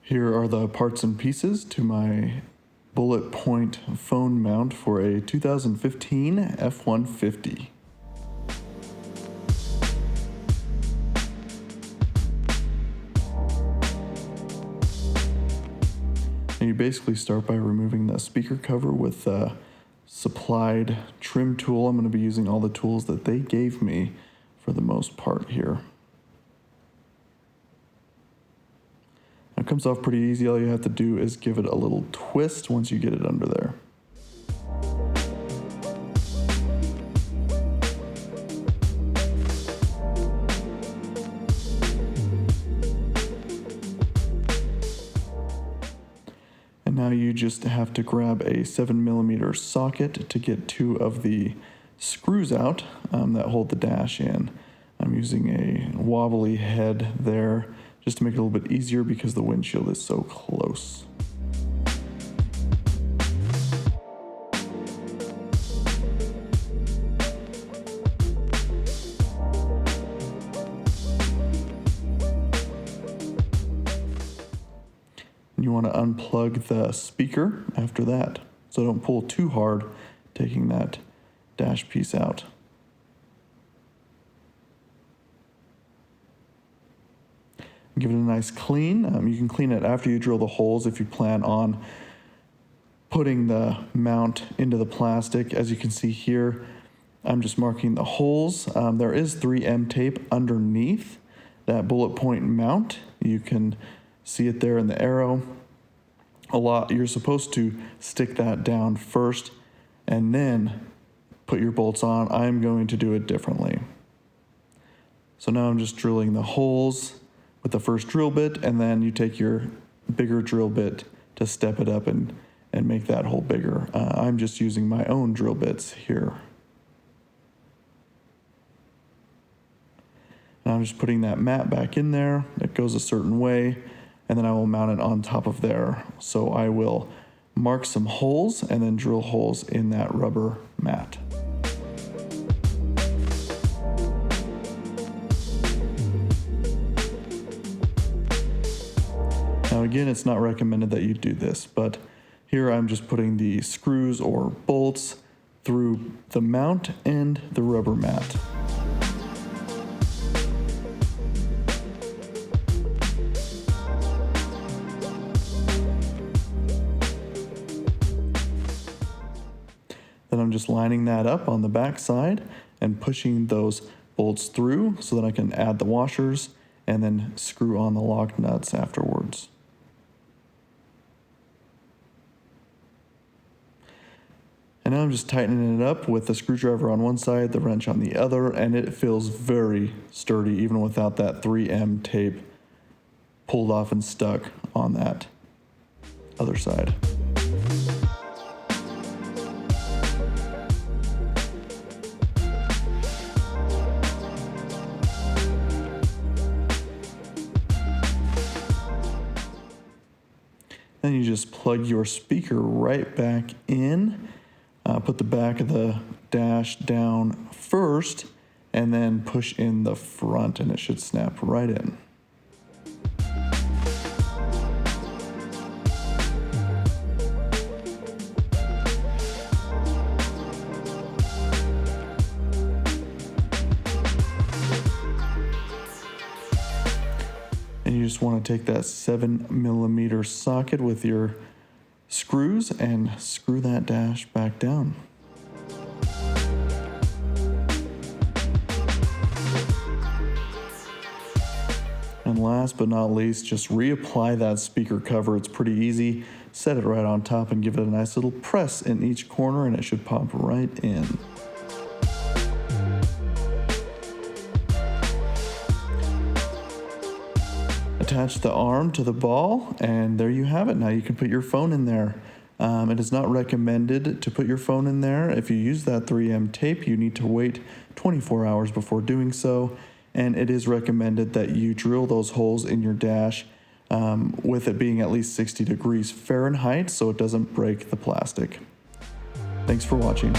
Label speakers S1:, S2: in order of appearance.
S1: Here are the parts and pieces to my bullet point phone mount for a 2015 F-150. And you basically start by removing the speaker cover with the supplied trim tool. I'm going to be using all the tools that they gave me for the most part here. It comes off pretty easy. All you have to do is give it a little twist once you get it under there. And now you just have to grab a 7mm socket to get two of the screws out that hold the dash in. I'm using a wobbly head there just to make it a little bit easier because the windshield is so close. And you want to unplug the speaker after that, so don't pull too hard taking that dash piece out. Give it a nice clean. You can clean it after you drill the holes if you plan on putting the mount into the plastic. As you can see here, I'm just marking the holes. There is 3M tape underneath that bullet point mount. You can see it there in the arrow. You're supposed to stick that down first and then put your bolts on. I'm going to do it differently. So now I'm just drilling the holes with the first drill bit, and then you take your bigger drill bit to step it up and make that hole bigger. I'm just using my own drill bits here. And I'm just putting that mat back in there. It goes a certain way, and then I will mount it on top of there. So I will mark some holes and then drill holes in that rubber mat. Now again, it's not recommended that you do this, but here I'm just putting the screws or bolts through the mount and the rubber mat. Then I'm just lining that up on the back side and pushing those bolts through so that I can add the washers and then screw on the lock nuts afterwards. And now I'm just tightening it up with the screwdriver on one side, the wrench on the other, and it feels very sturdy even without that 3M tape pulled off and stuck on that other side. Then you just plug your speaker right back in. Put the back of the dash down first and then push in the front, and it should snap right in. And you just want to take that 7mm socket with your screws and screw that dash back down. And last but not least, just reapply that speaker cover. It's pretty easy. Set it right on top and give it a nice little press in each corner, and it should pop right in. Attach the arm to the ball, and there you have it. Now you can put your phone in there. It is not recommended to put your phone in there. If you use that 3M tape, you need to wait 24 hours before doing so, and it is recommended that you drill those holes in your dash with it being at least 60 degrees Fahrenheit so it doesn't break the plastic. Thanks for watching.